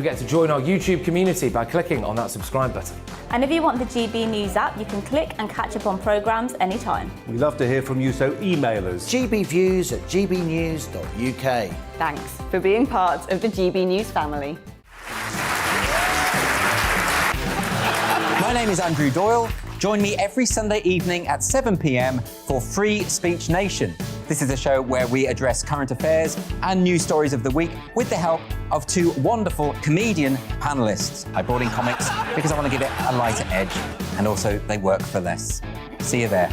You get to join our YouTube community by clicking on that subscribe button. And if you want the GB News app, you can click and catch up on programmes anytime. We love to hear from you, so email us. gbviews@gbnews.uk. Thanks for being part of the GB News family. My name is Andrew Doyle. Join me every Sunday evening at 7 p.m. for Free Speech Nation. This is a show where we address current affairs and news stories of the week with the help of two wonderful comedian panellists. I brought in comics because I want to give it a lighter edge, and also they work for less. See you there.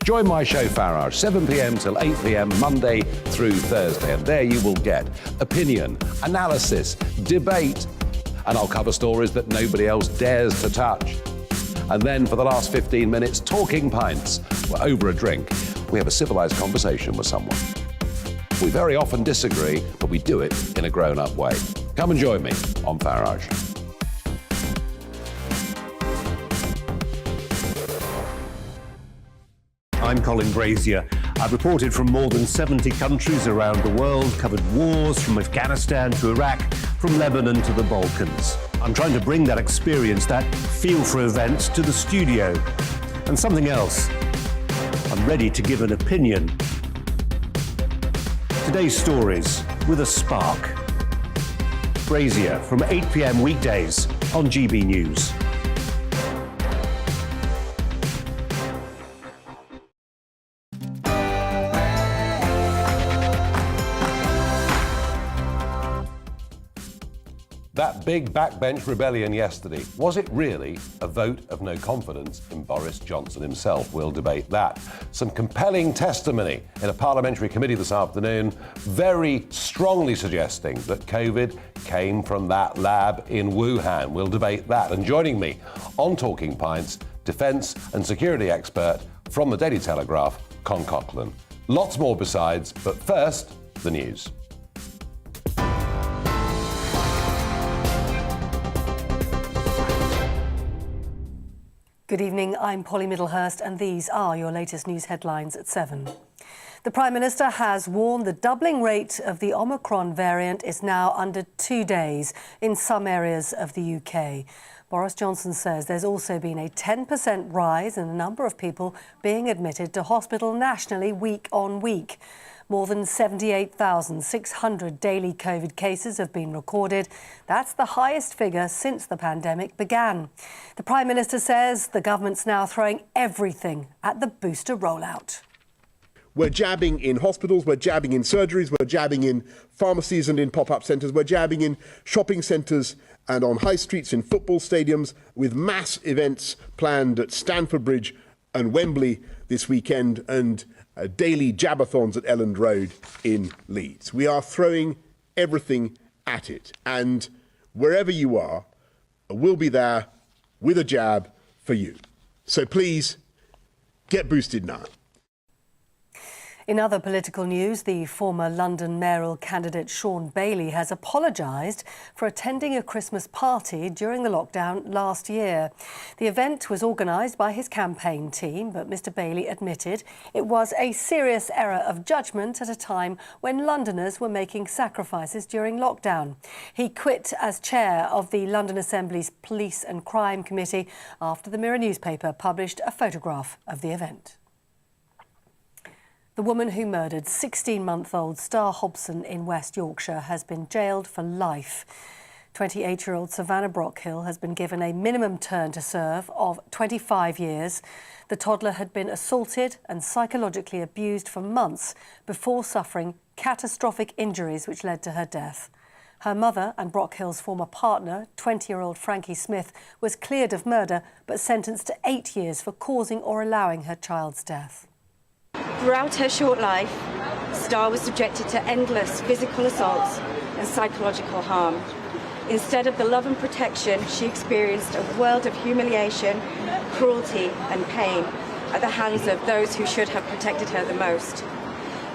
Join my show Farage, 7 p.m. till 8 p.m. Monday through Thursday, and there you will get opinion, analysis, debate, and I'll cover stories that nobody else dares to touch. And then for the last 15 minutes, talking pints. We're over a drink. We have a civilised conversation with someone. We very often disagree, but we do it in a grown-up way. Come and join me on Farage. I'm Colin Brazier. I've reported from more than 70 countries around the world, covered wars from Afghanistan to Iraq, from Lebanon to the Balkans. I'm trying to bring that experience, that feel for events, to the studio. And something else, I'm ready to give an opinion. Today's stories with a spark. Brazier from 8 p.m. weekdays on GB News. That big backbench rebellion yesterday, was it really a vote of no confidence in Boris Johnson himself? We'll debate that. Some compelling testimony in a parliamentary committee this afternoon, very strongly suggesting that COVID came from that lab in Wuhan. We'll debate that. And joining me on Talking Pints, defence and security expert from the Daily Telegraph, Con Coughlin. Lots more besides, but first, the news. Good evening, I'm Polly Middlehurst and these are your latest news headlines at 7. The Prime Minister has warned the doubling rate of the Omicron variant is now under 2 days in some areas of the UK. Boris Johnson says there's also been a 10% rise in the number of people being admitted to hospital nationally week on week. More than 78,600 daily COVID cases have been recorded. That's the highest figure since the pandemic began. The Prime Minister says the government's now throwing everything at the booster rollout. We're jabbing in hospitals, we're jabbing in surgeries, we're jabbing in pharmacies and in pop-up centres, we're jabbing in shopping centres and on high streets, in football stadiums, with mass events planned at Stamford Bridge and Wembley this weekend, and daily jabathons at Elland Road in Leeds. We are throwing everything at it, and wherever you are, we'll be there with a jab for you. So please, get boosted now. In other political news, the former London mayoral candidate Shaun Bailey has apologised for attending a Christmas party during the lockdown last year. The event was organised by his campaign team, but Mr Bailey admitted it was a serious error of judgment at a time when Londoners were making sacrifices during lockdown. He quit as chair of the London Assembly's Police and Crime Committee after the Mirror newspaper published a photograph of the event. The woman who murdered 16-month-old Star Hobson in West Yorkshire has been jailed for life. 28-year-old Savannah Brockhill has been given a minimum term to serve of 25 years. The toddler had been assaulted and psychologically abused for months before suffering catastrophic injuries which led to her death. Her mother and Brockhill's former partner, 20-year-old Frankie Smith, was cleared of murder but sentenced to 8 years for causing or allowing her child's death. Throughout her short life, Star was subjected to endless physical assaults and psychological harm. Instead of the love and protection, she experienced a world of humiliation, cruelty and pain at the hands of those who should have protected her the most.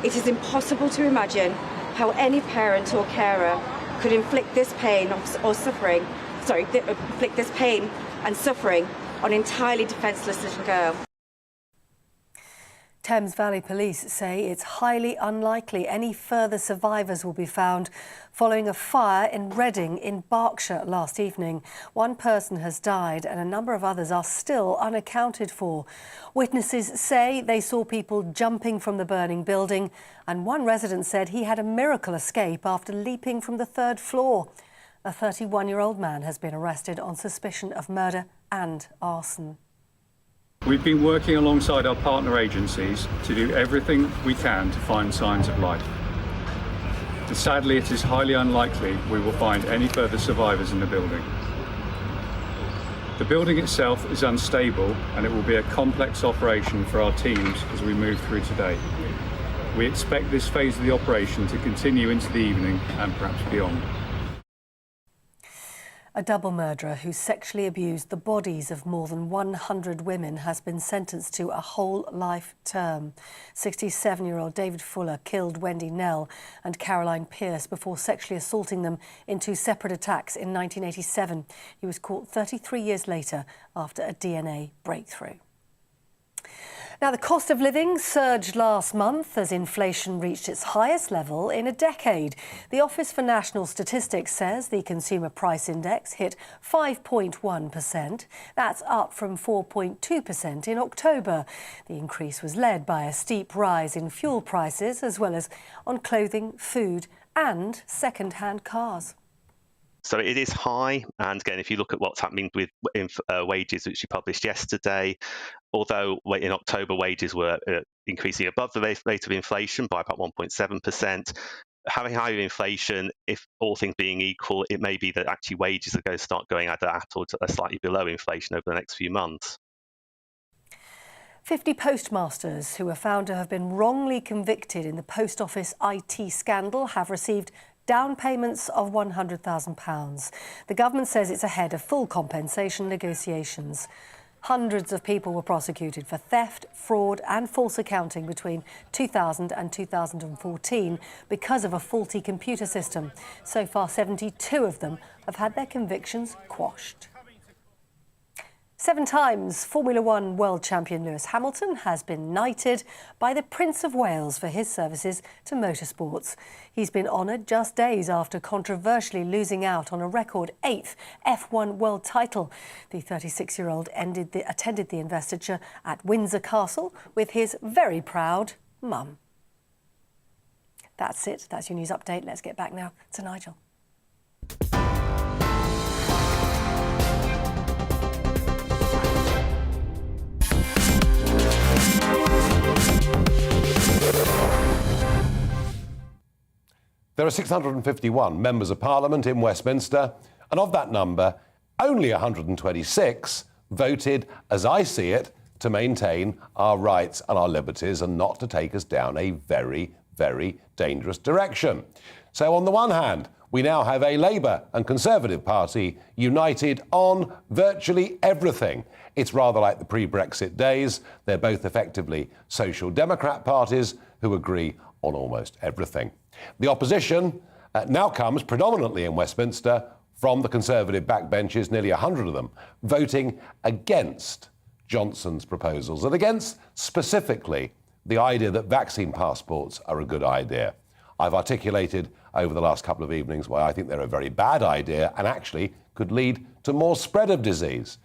It is impossible to imagine how any parent or carer could inflict this pain inflict this pain and suffering on an entirely defenceless little girl. Thames Valley Police say it's highly unlikely any further survivors will be found following a fire in Reading in Berkshire last evening. One person has died and a number of others are still unaccounted for. Witnesses say they saw people jumping from the burning building, and one resident said he had a miracle escape after leaping from the third floor. A 31-year-old man has been arrested on suspicion of murder and arson. We've been working alongside our partner agencies to do everything we can to find signs of life. And sadly, it is highly unlikely we will find any further survivors in the building. The building itself is unstable and it will be a complex operation for our teams as we move through today. We expect this phase of the operation to continue into the evening and perhaps beyond. A double murderer who sexually abused the bodies of more than 100 women has been sentenced to a whole life term. 67-year-old David Fuller killed Wendy Nell and Caroline Pierce before sexually assaulting them in two separate attacks in 1987. He was caught 33 years later after a DNA breakthrough. Now, the cost of living surged last month as inflation reached its highest level in a decade. The Office for National Statistics says the Consumer Price Index hit 5.1%. That's up from 4.2% in October. The increase was led by a steep rise in fuel prices, as well as on clothing, food and second-hand cars. So it is high, and again, if you look at what's happening with wages, which you published yesterday, although in October wages were increasing above the rate of inflation by about 1.7%, having higher inflation, if all things being equal, it may be that actually wages are going to start going either at or slightly below inflation over the next few months. 50 postmasters who were found to have been wrongly convicted in the Post Office IT scandal have received down payments of £100,000. The government says it's ahead of full compensation negotiations. Hundreds of people were prosecuted for theft, fraud and false accounting between 2000 and 2014 because of a faulty computer system. So far, 72 of them have had their convictions quashed. 7 times Formula One world champion Lewis Hamilton has been knighted by the Prince of Wales for his services to motorsports. He's been honoured just days after controversially losing out on a record 8th F1 world title. The 36-year-old attended the investiture at Windsor Castle with his very proud mum. That's it. That's your news update. Let's get back now to Nigel. There are 651 members of Parliament in Westminster, and of that number, only 126 voted, as I see it, to maintain our rights and our liberties and not to take us down a very, very dangerous direction. So on the one hand, we now have a Labour and Conservative Party united on virtually everything. It's rather like the pre-Brexit days. They're both effectively social democrat parties who agree on almost everything. The opposition now comes predominantly in Westminster from the Conservative backbenches, nearly 100 of them, voting against Johnson's proposals and against specifically the idea that vaccine passports are a good idea. I've articulated over the last couple of evenings why I think they're a very bad idea and actually could lead to more spread of disease.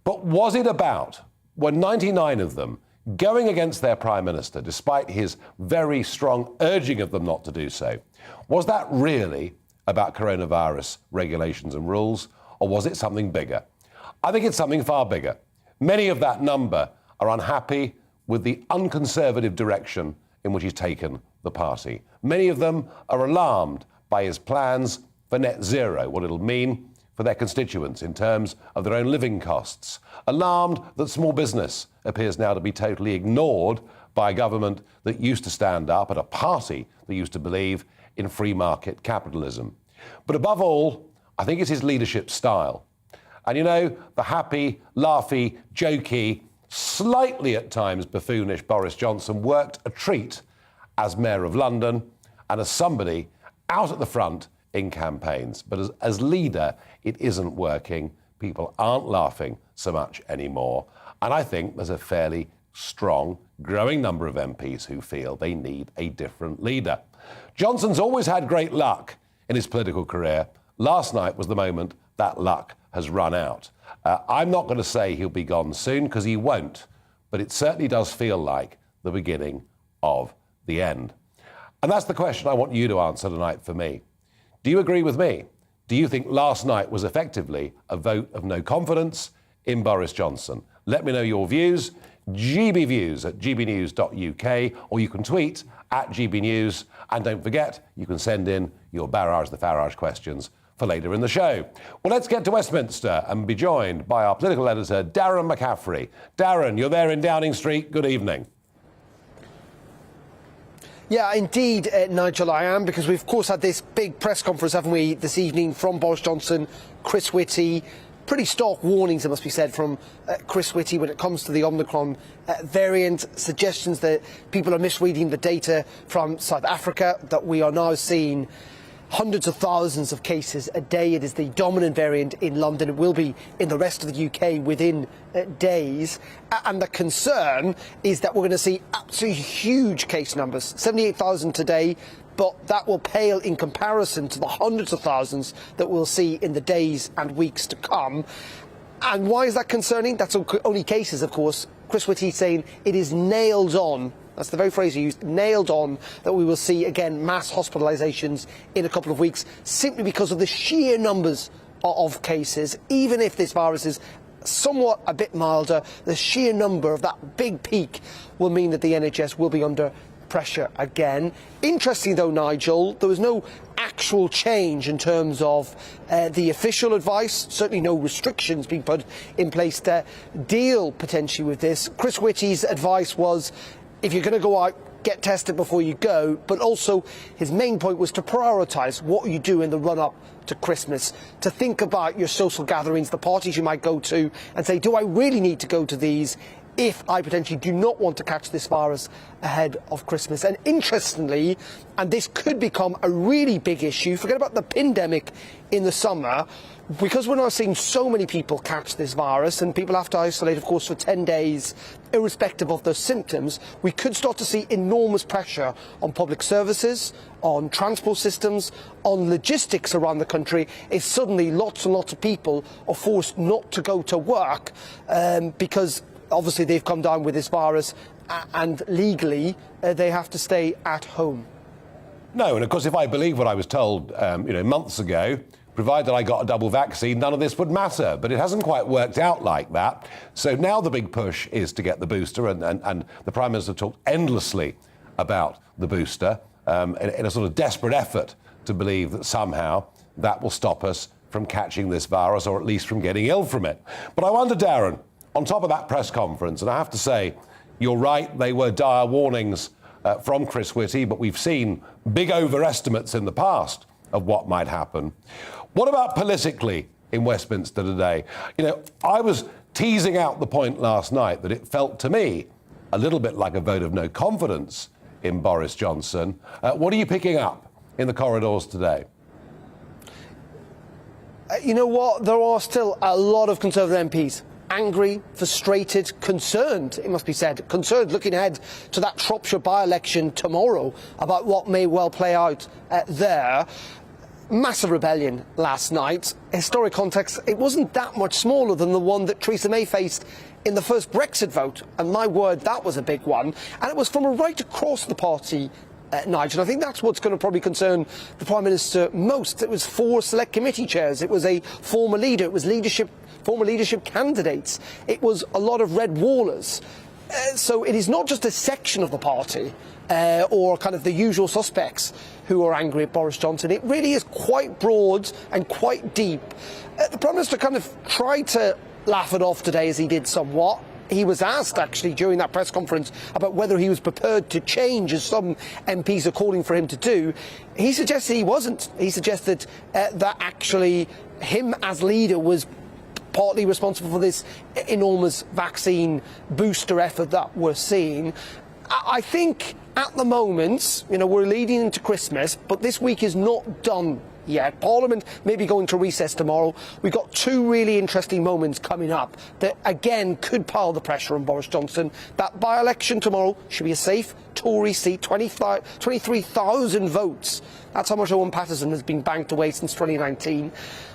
But was it about, were 99 of them going against their Prime Minister, despite his very strong urging of them not to do so, was that really about coronavirus regulations and rules, or was it something bigger? I think it's something far bigger. Many of that number are unhappy with the unconservative direction in which he's taken the party. Many of them are alarmed by his plans for net zero, what it'll mean for their constituents in terms of their own living costs. Alarmed that small business appears now to be totally ignored by a government that used to stand up and a party that used to believe in free market capitalism. But above all, I think it's his leadership style. And you know, the happy, laughy, jokey, slightly at times buffoonish Boris Johnson worked a treat as Mayor of London and as somebody out at the front in campaigns. But as leader, it isn't working. People aren't laughing so much anymore. And I think there's a fairly strong, growing number of MPs who feel they need a different leader. Johnson's always had great luck in his political career. Last night was the moment that luck has run out. I'm not going to say he'll be gone soon, because he won't, but it certainly does feel like the beginning of the end. And that's the question I want you to answer tonight for me. Do you agree with me? Do you think last night was effectively a vote of no confidence in Boris Johnson? Let me know your views. GBviews at gbnews.uk, or you can tweet at GBnews. And don't forget, you can send in your Barrage the Farage questions for later in the show. Well, let's get to Westminster and be joined by our political editor, Darren McCaffrey. Darren, you're there in Downing Street. Good evening. Yeah, indeed, Nigel, I am, because we've, of course, had this big press conference, haven't we, this evening from Boris Johnson, Chris Whitty. Pretty stark warnings, it must be said, from Chris Whitty when it comes to the Omicron variant, suggestions that people are misreading the data from South Africa, that we are now seeing hundreds of thousands of cases a day. It is the dominant variant in London. It will be in the rest of the UK within days. And the concern is that we're going to see absolutely huge case numbers, 78,000 today, but that will pale in comparison to the hundreds of thousands that we'll see in the days and weeks to come. And why is that concerning? That's only cases, of course. Chris Whitty saying it is nailed on. That's the very phrase he used, nailed on, that we will see, again, mass hospitalisations in a couple of weeks, simply because of the sheer numbers of cases. Even if this virus is somewhat a bit milder, the sheer number of that big peak will mean that the NHS will be under pressure again. Interesting, though, Nigel, there was no actual change in terms of the official advice, certainly no restrictions being put in place to deal potentially with this. Chris Whitty's advice was, if you're going to go out, get tested before you go, but also his main point was to prioritise what you do in the run-up to Christmas, to think about your social gatherings, the parties you might go to, and say, do I really need to go to these if I potentially do not want to catch this virus ahead of Christmas? And interestingly, and this could become a really big issue, forget about the pandemic in the summer, because we're now seeing so many people catch this virus and people have to isolate, of course, for 10 days, irrespective of their symptoms, we could start to see enormous pressure on public services, on transport systems, on logistics around the country, if suddenly lots and lots of people are forced not to go to work because obviously they've come down with this virus and legally they have to stay at home. No, and of course, if I believe what I was told months ago, provided I got a double vaccine, none of this would matter. But it hasn't quite worked out like that. So now the big push is to get the booster, and the Prime Minister talked endlessly about the booster in a sort of desperate effort to believe that somehow that will stop us from catching this virus, or at least from getting ill from it. But I wonder, Darren, on top of that press conference, and I have to say, you're right, they were dire warnings from Chris Whitty, but we've seen big overestimates in the past of what might happen. What about politically in Westminster today? I was teasing out the point last night that it felt to me a little bit like a vote of no confidence in Boris Johnson. What are you picking up in the corridors today? You know what? There are still a lot of Conservative MPs angry, frustrated, concerned, it must be said, concerned looking ahead to that Shropshire by-election tomorrow about what may well play out there. Massive rebellion last night. Historic context, it wasn't that much smaller than the one that Theresa May faced in the first Brexit vote, and my word, that was a big one, and it was from right across the party, Nigel. I think that's what's going to probably concern the Prime Minister most. It was 4 select committee chairs, it was a former leader, it was former leadership candidates, it was a lot of red wallers. So it is not just a section of the party or kind of the usual suspects who are angry at Boris Johnson. It really is quite broad and quite deep. The Prime Minister kind of tried to laugh it off today, as he did somewhat. He was asked, actually, during that press conference about whether he was prepared to change, as some MPs are calling for him to do. He suggested he wasn't. He suggested that actually him as leader was partly responsible for this enormous vaccine booster effort that we're seeing. I think at the moment, we're leading into Christmas, but this week is not done yet. Parliament may be going to recess tomorrow. We've got two really interesting moments coming up that, again, could pile the pressure on Boris Johnson. That by-election tomorrow should be a safe Tory seat, 23,000 votes. That's how much Owen Paterson has been banked away since 2019.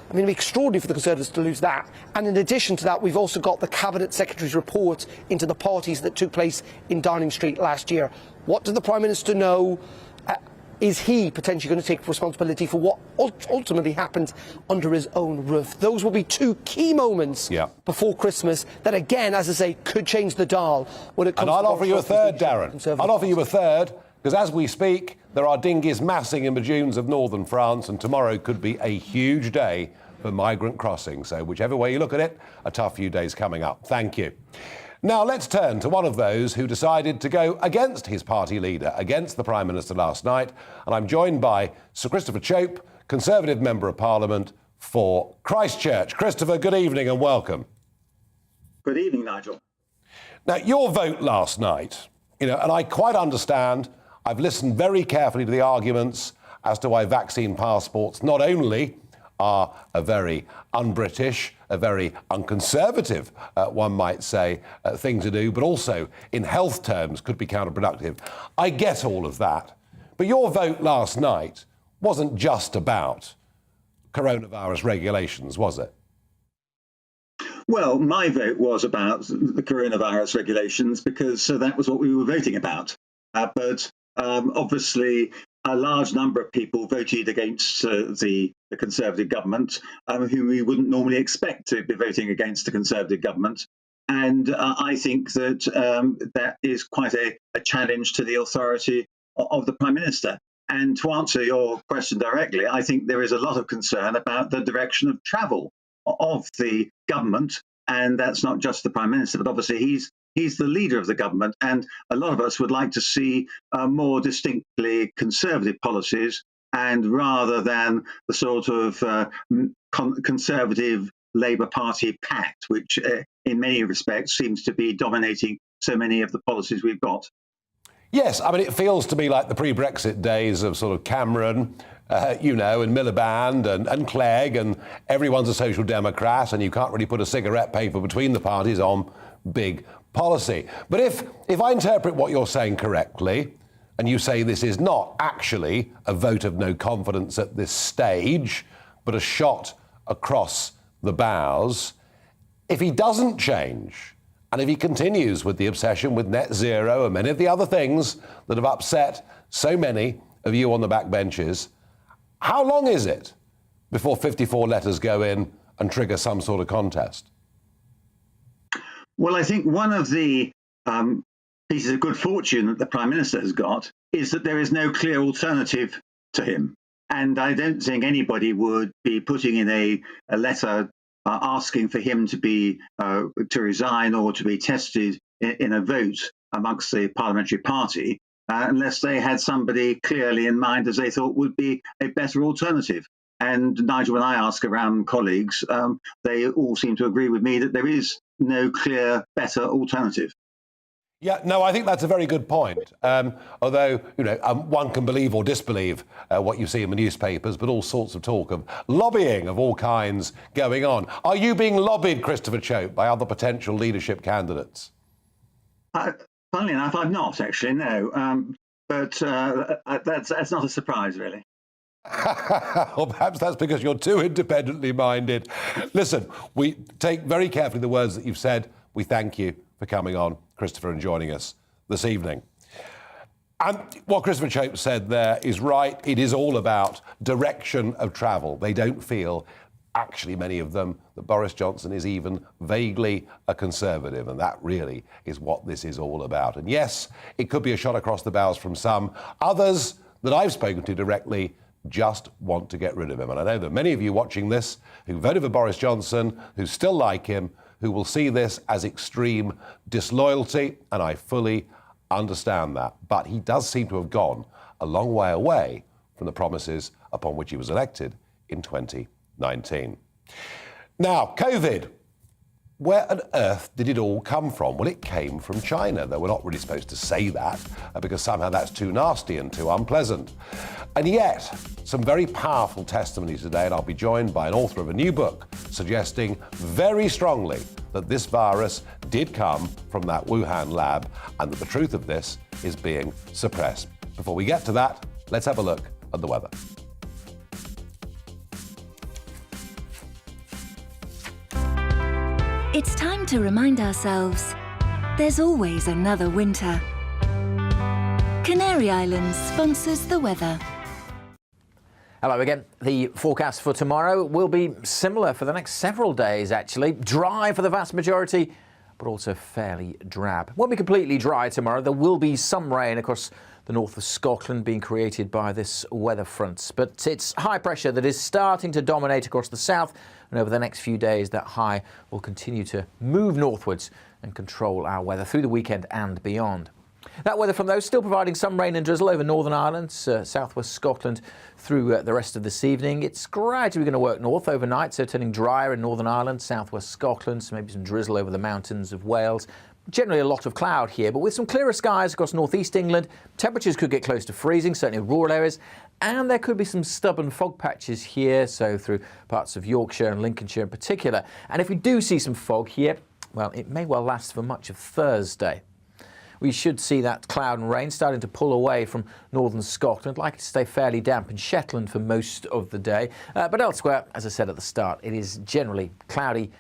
I mean, it'd be extraordinary for the Conservatives to lose that. And in addition to that, we've also got the Cabinet Secretary's report into the parties that took place in Downing Street last year. What did the Prime Minister know? Is he potentially going to take responsibility for what ultimately happened under his own roof? Those will be two key moments before Christmas that, again, as I say, could change the dial when it comes to... And I'll offer you a third, Darren. I'll offer you a third, because as we speak, there are dinghies massing in the dunes of northern France, and tomorrow could be a huge day for migrant crossing. So whichever way you look at it, a tough few days coming up. Thank you. Now, let's turn to one of those who decided to go against his party leader, against the Prime Minister last night. And I'm joined by Sir Christopher Chope, Conservative Member of Parliament for Christchurch. Christopher, good evening and welcome. Good evening, Nigel. Now, your vote last night, and I quite understand, I've listened very carefully to the arguments as to why vaccine passports not only are a very un-British, a very unconservative, one might say, thing to do, but also in health terms could be counterproductive. I get all of that. But your vote last night wasn't just about coronavirus regulations, was it? Well, my vote was about the coronavirus regulations because that was what we were voting about. But obviously, a large number of people voted against the Conservative government, who we wouldn't normally expect to be voting against the Conservative government. And I think that that is quite a challenge to the authority of the Prime Minister. And to answer your question directly, I think there is a lot of concern about the direction of travel of the government. And that's not just the Prime Minister, but obviously he's the leader of the government, and a lot of us would like to see more distinctly Conservative policies, and rather than the sort of Conservative Labour Party pact, which in many respects seems to be dominating so many of the policies we've got. Yes, I mean, it feels to me like the pre-Brexit days of sort of Cameron, and Miliband and Clegg, and everyone's a social democrat, and you can't really put a cigarette paper between the parties on big policy. But if I interpret what you're saying correctly, and you say this is not actually a vote of no confidence at this stage, but a shot across the bows, if he doesn't change, and if he continues with the obsession with net zero and many of the other things that have upset so many of you on the backbenches, how long is it before 54 letters go in and trigger some sort of contest? Well, I think one of the pieces of good fortune that the Prime Minister has got is that there is no clear alternative to him. And I don't think anybody would be putting in a letter asking for him to resign or to be tested in a vote amongst the parliamentary party unless they had somebody clearly in mind as they thought would be a better alternative. And Nigel, when I ask around colleagues, they all seem to agree with me that there is no clear, better alternative. Yeah, no, I think that's a very good point. Although, one can believe or disbelieve what you see in the newspapers, but all sorts of talk of lobbying of all kinds going on. Are you being lobbied, Christopher Chope, by other potential leadership candidates? Funnily enough, I'm not actually, no. But that's not a surprise, really. Or perhaps that's because you're too independently minded. Listen, we take very carefully the words that you've said. We thank you for coming on, Christopher, and joining us this evening. And what Christopher Chope said there is right. It is all about direction of travel. They don't feel, actually many of them, that Boris Johnson is even vaguely a Conservative, and that really is what this is all about. And yes, it could be a shot across the bows from some. Others that I've spoken to directly just want to get rid of him. And I know that many of you watching this who voted for Boris Johnson, who still like him, who will see this as extreme disloyalty, and I fully understand that. But he does seem to have gone a long way away from the promises upon which he was elected in 2019. Now, COVID. Where on earth did it all come from? Well, it came from China, though we're not really supposed to say that because somehow that's too nasty and too unpleasant. And yet, some very powerful testimony today, and I'll be joined by an author of a new book suggesting very strongly that this virus did come from that Wuhan lab and that the truth of this is being suppressed. Before we get to that, let's have a look at the weather. It's time to remind ourselves there's always another winter. Canary Islands sponsors the weather. Hello again. The forecast for tomorrow will be similar for the next several days, actually. Dry for the vast majority, but also fairly drab. Won't be completely dry tomorrow. There will be some rain across the north of Scotland being created by this weather front. But it's high pressure that is starting to dominate across the south, and over the next few days that high will continue to move northwards and control our weather through the weekend and beyond. That weather from those still providing some rain and drizzle over Northern Ireland, southwest Scotland through the rest of this evening. It's gradually going to work north overnight, so turning drier in Northern Ireland, southwest Scotland, so maybe some drizzle over the mountains of Wales. Generally a lot of cloud here, but with some clearer skies across northeast England. Temperatures could get close to freezing, certainly in rural areas, and there could be some stubborn fog patches here, so through parts of Yorkshire and Lincolnshire in particular. And if we do see some fog here, well, it may well last for much of Thursday. We should see that cloud and rain starting to pull away from northern Scotland, likely to stay fairly damp in Shetland for most of the day. But elsewhere, as I said at the start, it is generally cloudy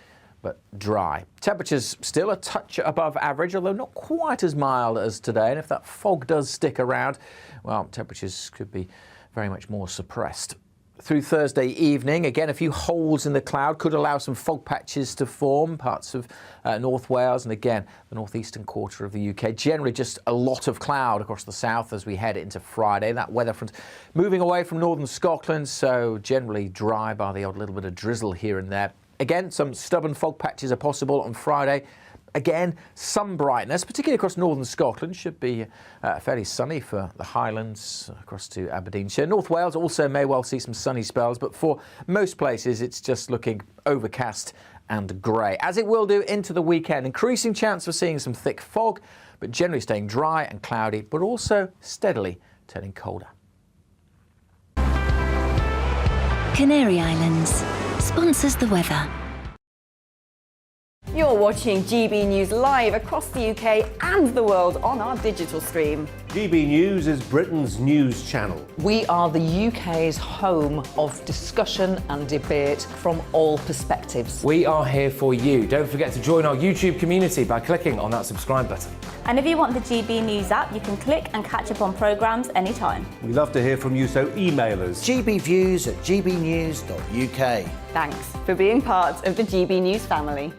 but dry. Temperatures still a touch above average, although not quite as mild as today. And if that fog does stick around, well, temperatures could be very much more suppressed. Through Thursday evening, again, a few holes in the cloud could allow some fog patches to form, parts of North Wales and again, the northeastern quarter of the UK. Generally just a lot of cloud across the south as we head into Friday. That weather front moving away from northern Scotland, so generally dry by the odd little bit of drizzle here and there. Again, some stubborn fog patches are possible on Friday. Again, some brightness, particularly across northern Scotland. Should be fairly sunny for the Highlands across to Aberdeenshire. North Wales also may well see some sunny spells, but for most places it's just looking overcast and grey, as it will do into the weekend. Increasing chance of seeing some thick fog, but generally staying dry and cloudy, but also steadily turning colder. Canary Islands sponsors the weather. You're watching GB News live across the UK and the world on our digital stream. GB News is Britain's news channel. We are the UK's home of discussion and debate from all perspectives. We are here for you. Don't forget to join our YouTube community by clicking on that subscribe button. And if you want the GB News app, you can click and catch up on programmes anytime. We love to hear from you, so email us. gbviews@gbnews.uk. Thanks for being part of the GB News family.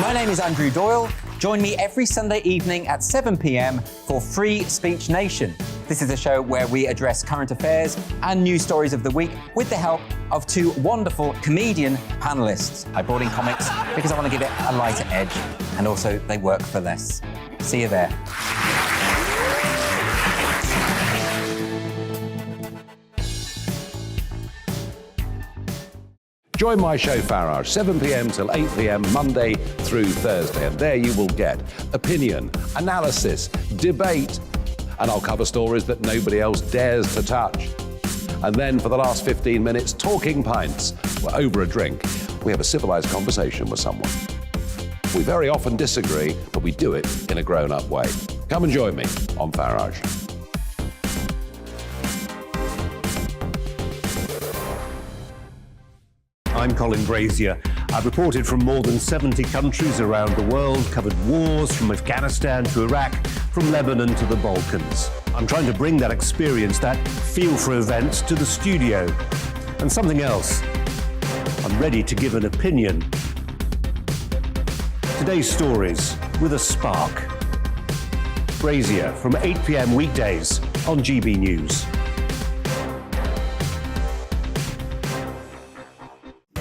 My name is Andrew Doyle. Join me every Sunday evening at 7 p.m. for Free Speech Nation. This is a show where we address current affairs and news stories of the week with the help of two wonderful comedian panellists. I brought in comics because I want to give it a lighter edge, and also they work for less. See you there. Join my show Farage, 7 p.m. till 8 p.m. Monday through Thursday, and there you will get opinion, analysis, debate, and I'll cover stories that nobody else dares to touch. And then for the last 15 minutes, talking pints. We're over a drink. We have a civilised conversation with someone. We very often disagree, but we do it in a grown-up way. Come and join me on Farage. I'm Colin Brazier. I've reported from more than 70 countries around the world, covered wars from Afghanistan to Iraq, from Lebanon to the Balkans. I'm trying to bring that experience, that feel for events, to the studio. And something else, I'm ready to give an opinion. Today's stories with a spark. Brazier from 8 p.m. weekdays on GB News.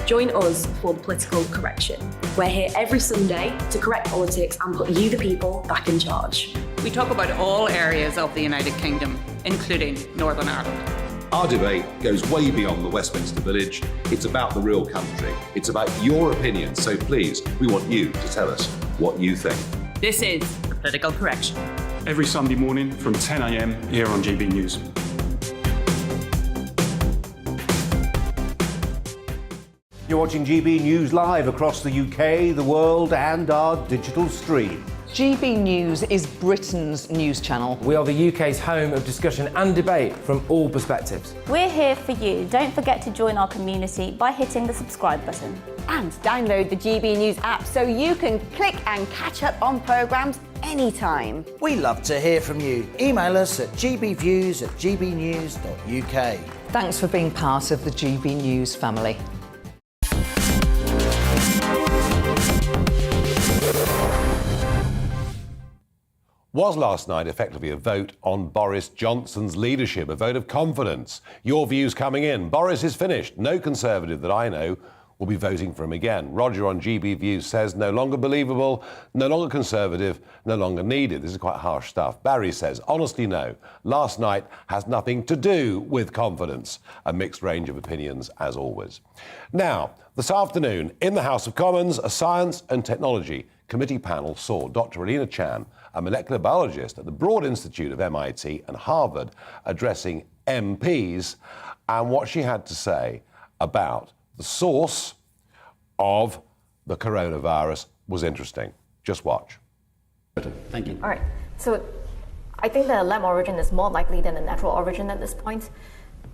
Join us for the Political Correction. We're here every Sunday to correct politics and put you, the people, back in charge. We talk about all areas of the United Kingdom, including Northern Ireland. Our debate goes way beyond the Westminster Village. It's about the real country. It's about your opinions. So please, we want you to tell us what you think. This is The Political Correction. Every Sunday morning from 10 a.m. here on GB News. You're watching GB News live across the UK, the world, and our digital stream. GB News is Britain's news channel. We are the UK's home of discussion and debate from all perspectives. We're here for you. Don't forget to join our community by hitting the subscribe button. And download the GB News app so you can click and catch up on programmes anytime. We love to hear from you. Email us at gbviews@gbnews.uk. Thanks for being part of the GB News family. Was last night effectively a vote on Boris Johnson's leadership, a vote of confidence? Your views coming in. Boris is finished. No Conservative that I know will be voting for him again. Roger on GB Views says no longer believable, no longer Conservative, no longer needed. This is quite harsh stuff. Barry says, honestly, no. Last night has nothing to do with confidence. A mixed range of opinions, as always. Now, this afternoon, in the House of Commons, a Science and Technology Committee panel saw Dr. Alina Chan, a molecular biologist at the Broad Institute of MIT and Harvard, addressing MPs and what she had to say about the source of the coronavirus was interesting. Just watch. Thank you. All right. So I think that a lab origin is more likely than a natural origin at this point.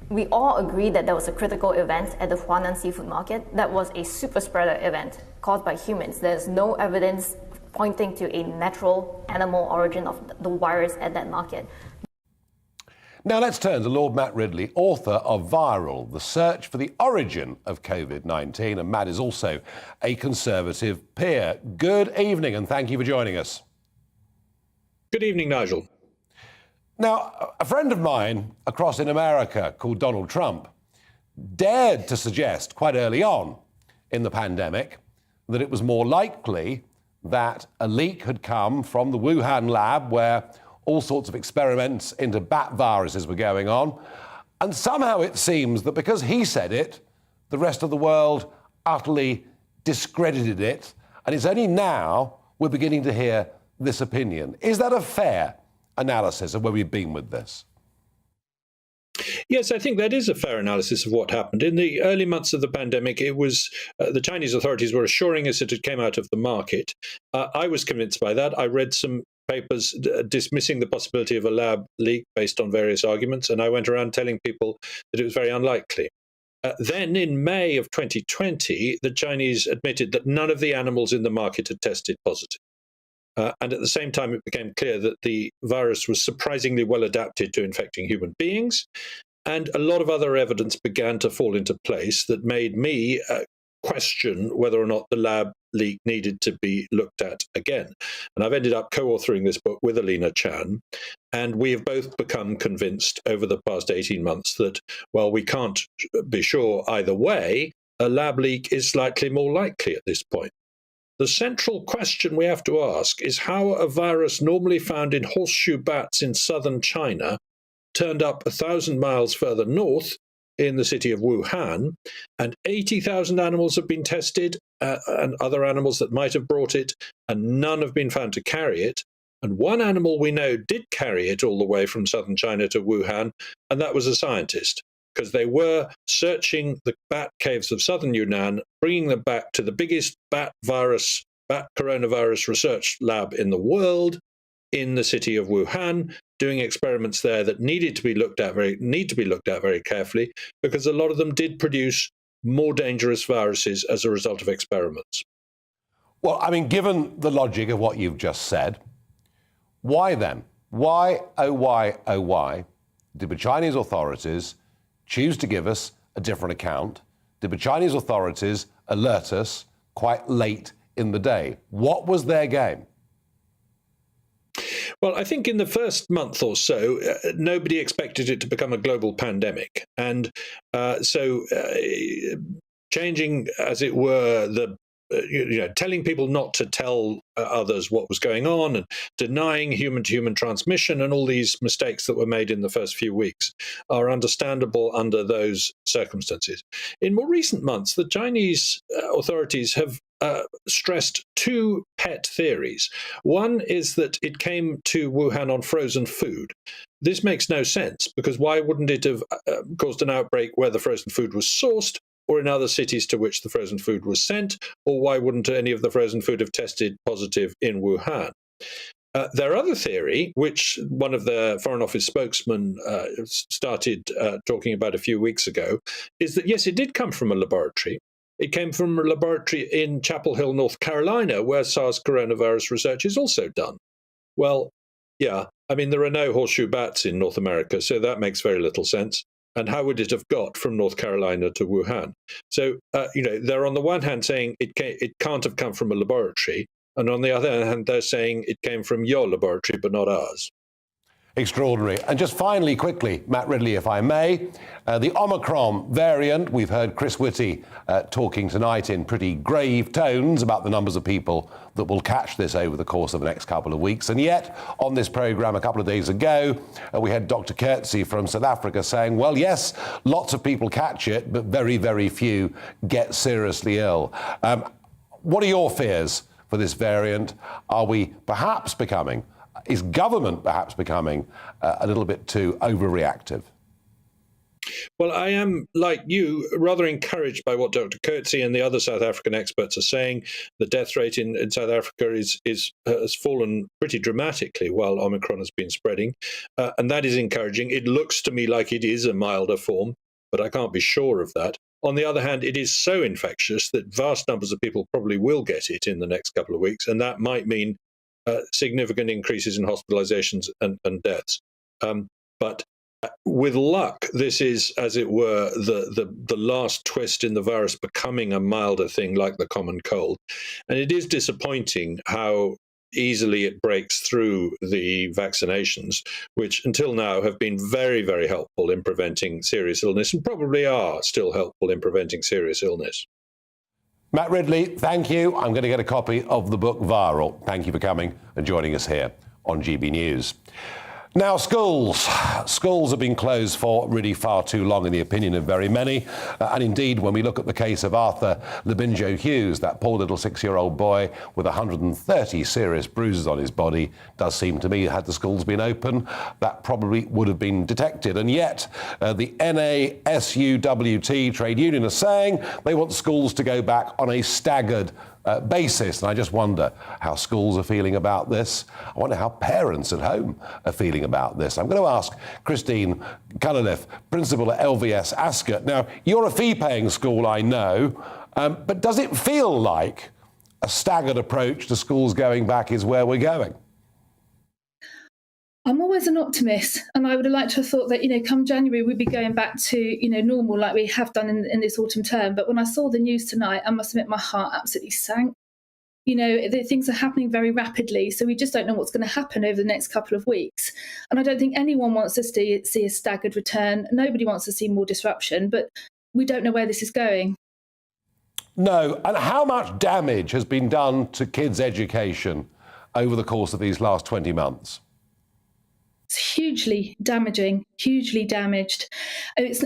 We all agree that there was a critical event at the WUHAN seafood market that was a super spreader event caused by humans. There's no evidence pointing to a natural animal origin of the virus at that market. Now let's turn to Lord Matt Ridley, author of Viral, The Search for the Origin of COVID-19. And Matt is also a Conservative peer. Good evening and thank you for joining us. Good evening, Nigel. Now, a friend of mine across in America called Donald Trump dared to suggest quite early on in the pandemic that it was more likely that a leak had come from the Wuhan lab where all sorts of experiments into bat viruses were going on. And somehow it seems that because he said it, the rest of the world utterly discredited it. And it's only now we're beginning to hear this opinion. Is that a fair analysis of where we've been with this? Yes, I think that is a fair analysis of what happened. In the early months of the pandemic, it was the Chinese authorities were assuring us that it came out of the market. I was convinced by that. I read some papers dismissing the possibility of a lab leak based on various arguments, and I went around telling people that it was very unlikely. Then in May of 2020, the Chinese admitted that none of the animals in the market had tested positive. And at the same time, it became clear that the virus was surprisingly well adapted to infecting human beings. And a lot of other evidence began to fall into place that made me question whether or not the lab leak needed to be looked at again. And I've ended up co-authoring this book with Alina Chan. And we have both become convinced over the past 18 months that, while we can't be sure either way, a lab leak is slightly more likely at this point. The central question we have to ask is how a virus normally found in horseshoe bats in southern China turned up 1,000 miles further north in the city of Wuhan, and 80,000 animals have been tested, and other animals that might have brought it, and none have been found to carry it. And one animal we know did carry it all the way from southern China to Wuhan, and that was a scientist, because they were searching the bat caves of southern Yunnan, bringing them back to the biggest bat coronavirus research lab in the world, in the city of Wuhan, doing experiments there that need to be looked at very carefully, because a lot of them did produce more dangerous viruses as a result of experiments. Well, I mean, given the logic of what you've just said, why then? Why did the Chinese authorities choose to give us a different account? Did the Chinese authorities alert us quite late in the day? What was their game? Well, I think in the first month or so, nobody expected it to become a global pandemic. And so changing, as it were, the telling people not to tell others what was going on and denying human-to-human transmission and all these mistakes that were made in the first few weeks are understandable under those circumstances. In more recent months, the Chinese authorities have stressed two pet theories. One is that it came to Wuhan on frozen food. This makes no sense, because why wouldn't it have caused an outbreak where the frozen food was sourced, or in other cities to which the frozen food was sent, or why wouldn't any of the frozen food have tested positive in Wuhan? Their other theory, which one of the Foreign Office spokesmen started talking about a few weeks ago, is that yes, it did come from a laboratory. It came from a laboratory in Chapel Hill, North Carolina, where SARS coronavirus research is also done. Well, yeah, I mean, there are no horseshoe bats in North America, so that makes very little sense. And how would it have got from North Carolina to Wuhan? So, they're on the one hand saying it can't have come from a laboratory, and on the other hand, they're saying it came from your laboratory, but not ours. Extraordinary. And just finally, quickly, Matt Ridley, if I may, the Omicron variant, we've heard Chris Whitty talking tonight in pretty grave tones about the numbers of people that will catch this over the course of the next couple of weeks. And yet, on this programme a couple of days ago, we had Dr. Coetzee from South Africa saying, well, yes, lots of people catch it, but very, very few get seriously ill. What are your fears for this variant? Are we perhaps becoming, is government perhaps becoming a little bit too overreactive? Well, I am, like you, rather encouraged by what Dr. Coetzee and the other South African experts are saying. The death rate in South Africa has fallen pretty dramatically while Omicron has been spreading, and that is encouraging. It looks to me like it is a milder form, but I can't be sure of that. On the other hand, it is so infectious that vast numbers of people probably will get it in the next couple of weeks, and that might mean significant increases in hospitalizations and deaths. But with luck, this is, as it were, the last twist in the virus becoming a milder thing like the common cold. And it is disappointing how easily it breaks through the vaccinations, which until now have been very, very helpful in preventing serious illness and probably are still helpful in preventing serious illness. Matt Ridley, thank you. I'm going to get a copy of the book Viral. Thank you for coming and joining us here on GB News. Now, schools. Schools have been closed for really far too long, in the opinion of very many. And indeed, when we look at the case of Arthur Labinjo Hughes, that poor little 6-year-old boy with 130 serious bruises on his body, does seem to me, had the schools been open, that probably would have been detected. And yet, the NASUWT trade union are saying they want schools to go back on a staggered basis. And I just wonder how schools are feeling about this. I wonder how parents at home are feeling about this. I'm going to ask Christine Cunliffe, principal at LVS Ascot. Now, you're a fee-paying school, I know, but does it feel like a staggered approach to schools going back is where we're going? I'm always an optimist, and I would have liked to have thought that, come January, we'd be going back to, normal like we have done in this autumn term. But when I saw the news tonight, I must admit my heart absolutely sank. Things are happening very rapidly, so we just don't know what's going to happen over the next couple of weeks. And I don't think anyone wants to see a staggered return. Nobody wants to see more disruption, but we don't know where this is going. No. And how much damage has been done to kids' education over the course of these last 20 months? It's hugely damaging, hugely damaged. It's,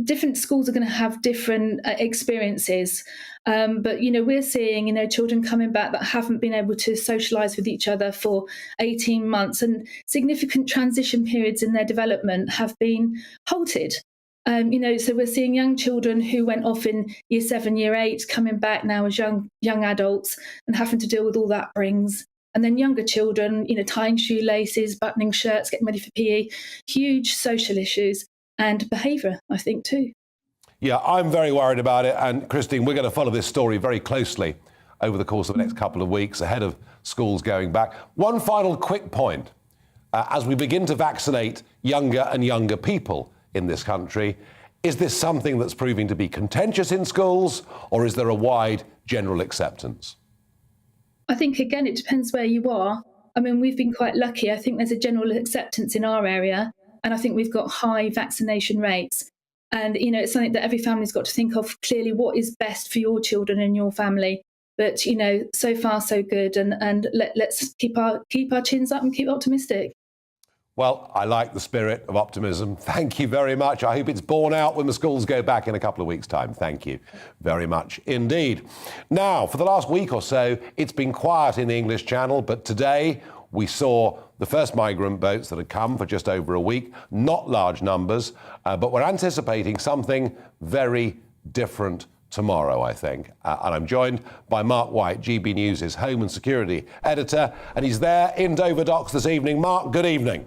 different schools are going to have different experiences. But, we're seeing, children coming back that haven't been able to socialise with each other for 18 months, and significant transition periods in their development have been halted. So we're seeing young children who went off in year 7, year 8, coming back now as young adults and having to deal with all that brings. And then younger children, tying shoelaces, buttoning shirts, getting ready for PE, huge social issues and behaviour, I think, too. Yeah, I'm very worried about it. And Christine, we're going to follow this story very closely over the course of the next couple of weeks ahead of schools going back. One final quick point. As we begin to vaccinate younger and younger people in this country, is this something that's proving to be contentious in schools, or is there a wide general acceptance? I think, again, it depends where you are. I mean, we've been quite lucky. I think there's a general acceptance in our area, and I think we've got high vaccination rates. And, it's something that every family's got to think of clearly, what is best for your children and your family. But so far so good, and let's keep our chins up and keep optimistic. Well, I like the spirit of optimism. Thank you very much. I hope it's borne out when the schools go back in a couple of weeks' time. Thank you very much indeed. Now, for the last week or so, it's been quiet in the English Channel, but today we saw the first migrant boats that had come for just over a week. Not large numbers, but we're anticipating something very different tomorrow, I think. And I'm joined by Mark White, GB News' Home and Security Editor, and he's there in Dover Docks this evening. Mark, good evening.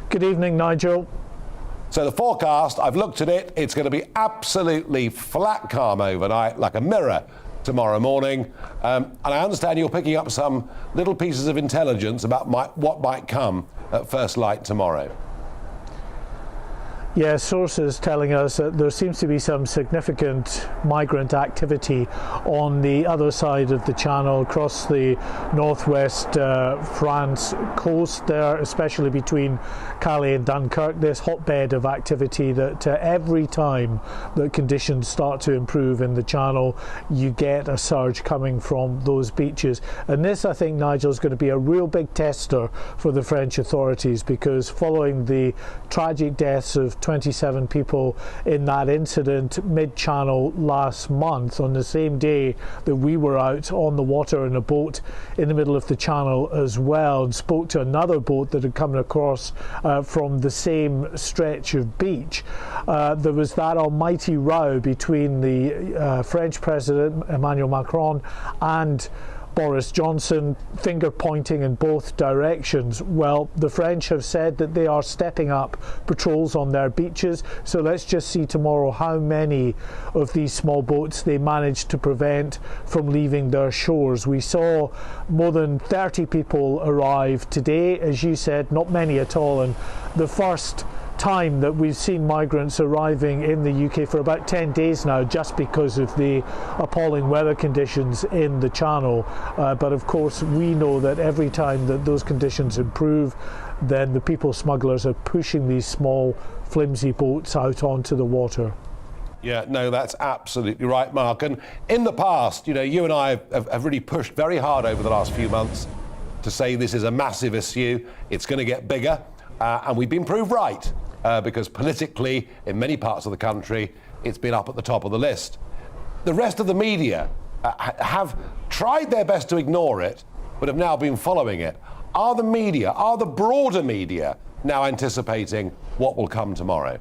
Good evening, Nigel. So the forecast, I've looked at it, it's going to be absolutely flat calm overnight, like a mirror tomorrow morning. And I understand you're picking up some little pieces of intelligence about what might come at first light tomorrow. Yeah, sources telling us that there seems to be some significant migrant activity on the other side of the channel across the northwest France coast there, especially between Calais and Dunkirk, this hotbed of activity that every time that conditions start to improve in the channel, you get a surge coming from those beaches. And this, I think, Nigel, is going to be a real big tester for the French authorities, because following the tragic deaths of 27 people in that incident mid-channel last month, on the same day that we were out on the water in a boat in the middle of the channel as well, and spoke to another boat that had come across from the same stretch of beach. There was that almighty row between the French President Emmanuel Macron and Boris Johnson, finger pointing in both directions. Well, the French have said that they are stepping up patrols on their beaches, so let's just see tomorrow how many of these small boats they managed to prevent from leaving their shores. We saw more than 30 people arrive today, as you said, not many at all, and the first time that we've seen migrants arriving in the UK for about 10 days now, just because of the appalling weather conditions in the channel. But of course we know that every time that those conditions improve, then the people smugglers are pushing these small flimsy boats out onto the water. Yeah, no, that's absolutely right, Mark. And in the past, you and I have really pushed very hard over the last few months to say this is a massive issue. It's going to get bigger. And we've been proved right, because politically, in many parts of the country, it's been up at the top of the list. The rest of the media have tried their best to ignore it, but have now been following it. Are the broader media now anticipating what will come tomorrow?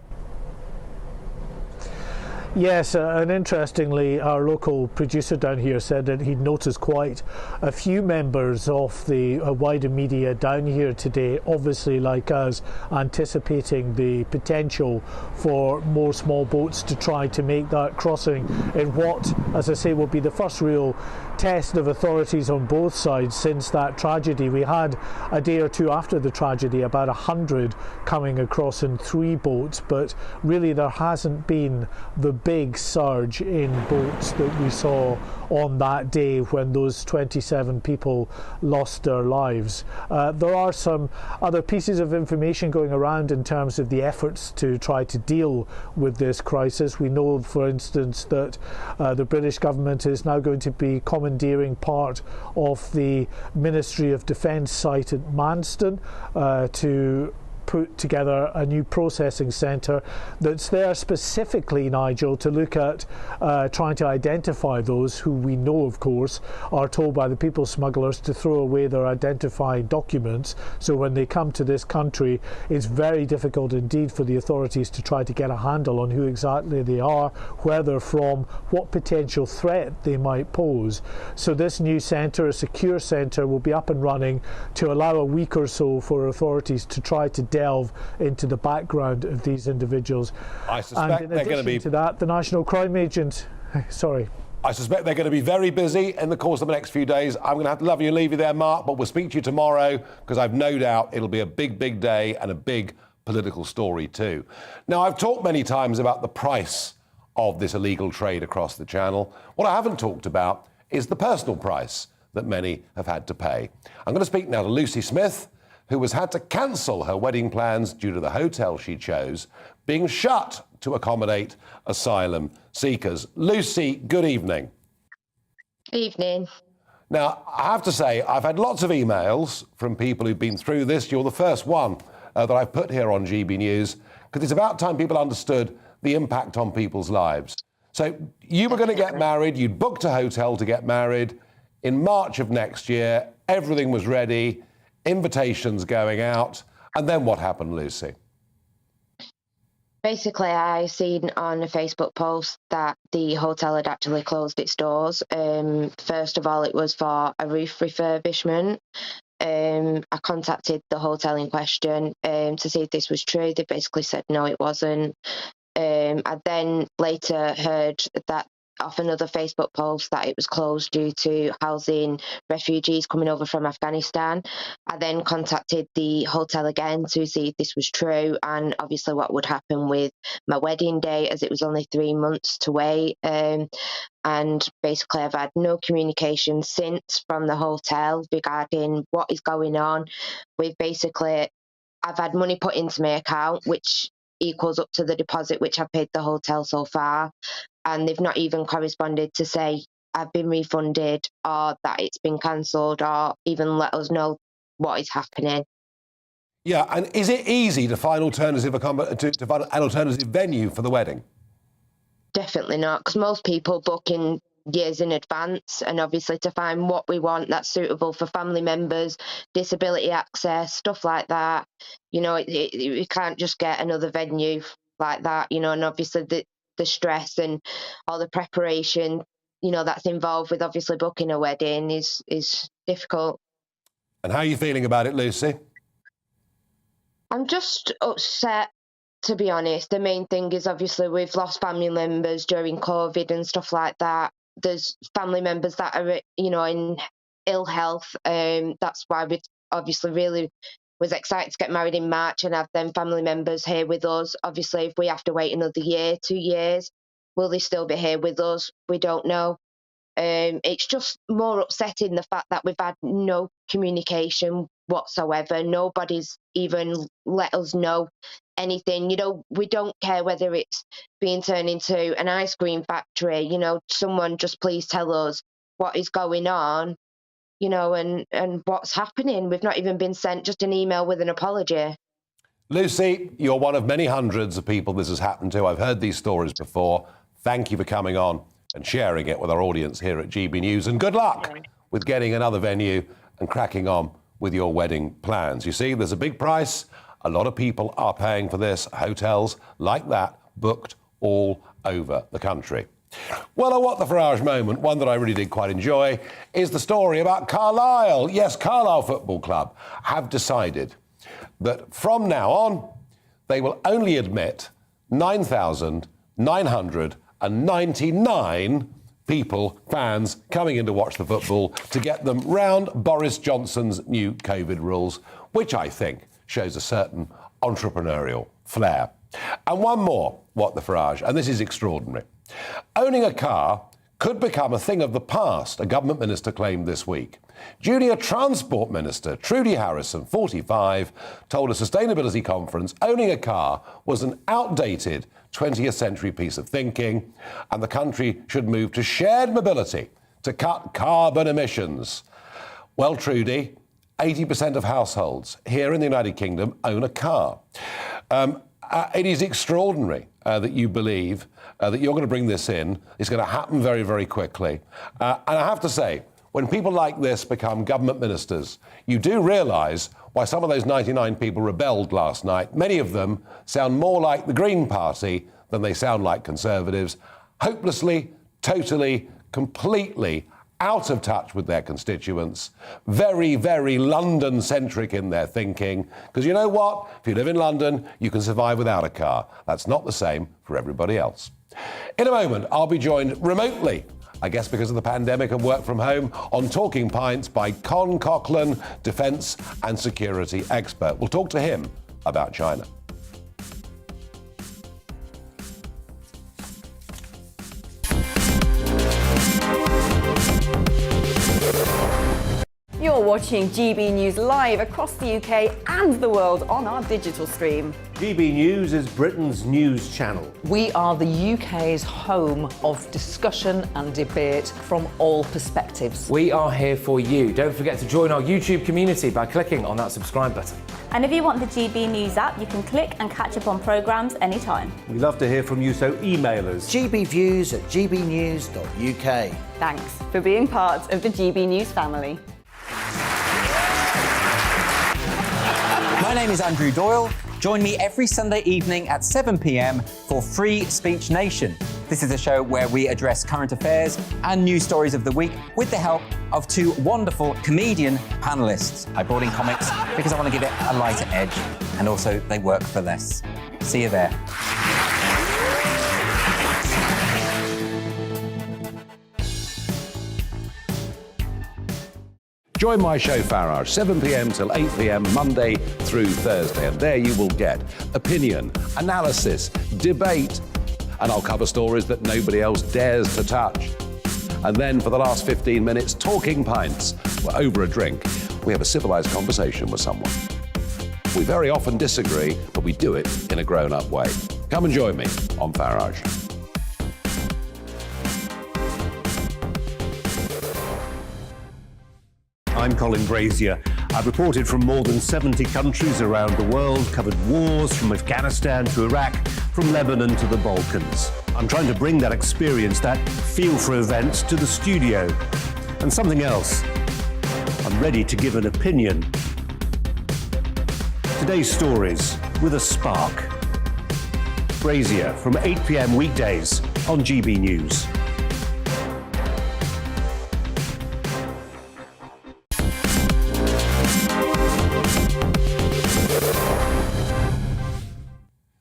Yes, and interestingly, our local producer down here said that he'd noticed quite a few members of the wider media down here today, obviously like us, anticipating the potential for more small boats to try to make that crossing in what, as I say, will be the first real test of authorities on both sides since that tragedy. We had a day or two after the tragedy about 100 coming across in 3 boats, but really there hasn't been the big surge in boats that we saw on that day when those 27 people lost their lives. There are some other pieces of information going around in terms of the efforts to try to deal with this crisis. We know, for instance, that the British government is now going to be commandeering part of the Ministry of Defence site at Manston to put together a new processing centre that's there specifically, Nigel, to look at trying to identify those who we know, of course, are told by the people smugglers to throw away their identifying documents. So when they come to this country, it's very difficult indeed for the authorities to try to get a handle on who exactly they are, where they're from, what potential threat they might pose. So this new centre, a secure centre, will be up and running to allow a week or so for authorities to try to delve into the background of these individuals. I suspect they're going to be... to that, the National Crime Agent... Sorry. I suspect they're going to be very busy in the course of the next few days. I'm going to have to love you and leave you there, Mark, but we'll speak to you tomorrow, because I've no doubt it'll be a big, big day and a big political story too. Now, I've talked many times about the price of this illegal trade across the Channel. What I haven't talked about is the personal price that many have had to pay. I'm going to speak now to Lucy Smith, who has had to cancel her wedding plans due to the hotel she chose being shut to accommodate asylum seekers. Lucy, good evening. Evening. Now, I have to say, I've had lots of emails from people who've been through this. You're the first one that I've put here on GB News, because it's about time people understood the impact on people's lives. So you were going to get married, you'd booked a hotel to get married. In March of next year, everything was ready, invitations going out. And then what happened, Lucy? Basically, I seen on a Facebook post that the hotel had actually closed its doors. First of all, it was for a roof refurbishment. I contacted the hotel in question to see if this was true. They basically said no, it wasn't. I then later heard that off another Facebook post that it was closed due to housing refugees coming over from Afghanistan. I then contacted the hotel again to see if this was true and obviously what would happen with my wedding day, as it was only 3 months to wait. And basically I've had no communication since from the hotel regarding what is going on. I've had money put into my account, which equals up to the deposit which I've paid the hotel so far, and they've not even corresponded to say I've been refunded or that it's been cancelled or even let us know what is happening. Yeah, and is it easy to find to find an alternative venue for the wedding? Definitely not, because most people book in years in advance, and obviously to find what we want that's suitable for family members, disability access, stuff like that, you know, we can't just get another venue like that, you know, and obviously the stress and all the preparation, you know, that's involved with obviously booking a wedding is difficult. And how are you feeling about it, Lucy? I'm just upset, to be honest. The main thing is obviously we've lost family members during COVID and stuff like that. There's family members that are, you know, in ill health. That's why we obviously really was excited to get married in March and have them family members here with us. Obviously, if we have to wait another year, 2 years, will they still be here with us? We don't know. It's just more upsetting the fact that we've had no communication whatsoever. Nobody's even let us know anything. You know, we don't care whether it's being turned into an ice cream factory. You know, someone just please tell us what is going on, you know, and what's happening. We've not even been sent just an email with an apology. Lucy, you're one of many hundreds of people this has happened to. I've heard these stories before. Thank you for coming on and sharing it with our audience here at GB News. And good luck with getting another venue and cracking on with your wedding plans. You see, there's a big price. A lot of people are paying for this. Hotels like that booked all over the country. Well, a What the Farage moment, one that I really did quite enjoy, is the story about Carlisle. Yes, Carlisle Football Club have decided that from now on, they will only admit 9,999 people, fans, coming in to watch the football to get them round Boris Johnson's new COVID rules, which I think shows a certain entrepreneurial flair. And one more, What the Farage, and this is extraordinary. Owning a car could become a thing of the past, a government minister claimed this week. Junior Transport Minister Trudy Harrison, 45, told a sustainability conference owning a car was an outdated 20th century piece of thinking, and the country should move to shared mobility to cut carbon emissions. Well, Trudy, 80% of households here in the United Kingdom own a car. It is extraordinary that you believe that you're going to bring this in. It's going to happen very, very quickly. And I have to say, when people like this become government ministers, you do realise why some of those 99 people rebelled last night. Many of them sound more like the Green Party than they sound like Conservatives. Hopelessly, totally, completely out of touch with their constituents, very, very London-centric in their thinking. Because you know what? If you live in London, you can survive without a car. That's not the same for everybody else. In a moment, I'll be joined remotely, I guess because of the pandemic and work from home, on Talking Pints by Con Coughlin, defence and security expert. We'll talk to him about China. You're watching GB News live across the UK and the world on our digital stream. GB News is Britain's news channel. We are the UK's home of discussion and debate from all perspectives. We are here for you. Don't forget to join our YouTube community by clicking on that subscribe button. And if you want the GB News app, you can click and catch up on programmes anytime. We love to hear from you, so email us. gbviews@gbnews.uk. Thanks for being part of the GB News family. My name is Andrew Doyle. Join me every Sunday evening at 7 p.m. for Free Speech Nation. This is a show where we address current affairs and news stories of the week with the help of two wonderful comedian panellists. I brought in comics because I want to give it a lighter edge, and also they work for less. See you there. Join my show Farage, 7 p.m. till 8 p.m. Monday through Thursday, and there you will get opinion, analysis, debate, and I'll cover stories that nobody else dares to touch. And then for the last 15 minutes, talking pints. We're over a drink. We have a civilised conversation with someone. We very often disagree, but we do it in a grown-up way. Come and join me on Farage. I'm Colin Brazier. I've reported from more than 70 countries around the world, covered wars from Afghanistan to Iraq, from Lebanon to the Balkans. I'm trying to bring that experience, that feel for events, to the studio. And something else. I'm ready to give an opinion. Today's stories with a spark. Brazier from 8 p.m. weekdays on GB News.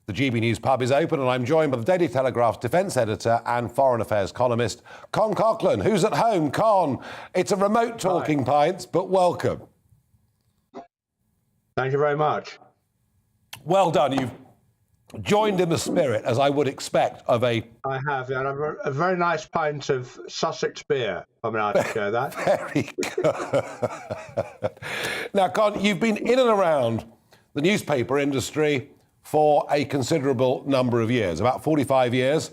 The GB News pub is open, and I'm joined by the Daily Telegraph's defence editor and foreign affairs columnist, Con Coughlin, who's at home. Con, it's a remote Talking Pints, but welcome. Thank you very much. Well done. You've joined in the spirit, as I would expect, of a... I have, and a very nice pint of Sussex beer. I mean, I'd share that. Very good. Now, Con, you've been in and around the newspaper industry for a considerable number of years, about 45 years,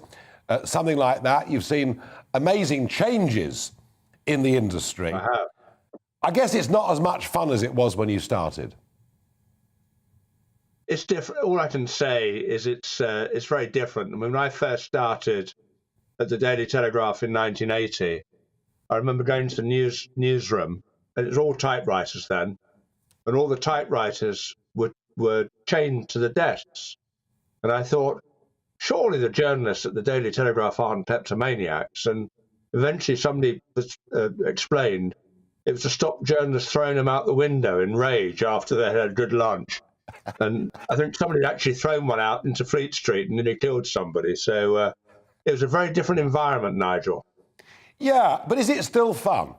something like that. You've seen amazing changes in the industry. I have. I guess it's not as much fun as it was when you started. It's different. All I can say is it's very different. I mean, when I first started at the Daily Telegraph in 1980, I remember going to the newsroom, and it was all typewriters then, and all the typewriters were chained to the desks. And I thought, surely the journalists at the Daily Telegraph aren't kleptomaniacs. And eventually somebody explained it was to stop journalists throwing them out the window in rage after they had a good lunch. And I think somebody had actually thrown one out into Fleet Street and nearly killed somebody. So it was a very different environment, Nigel. Yeah, but is it still fun?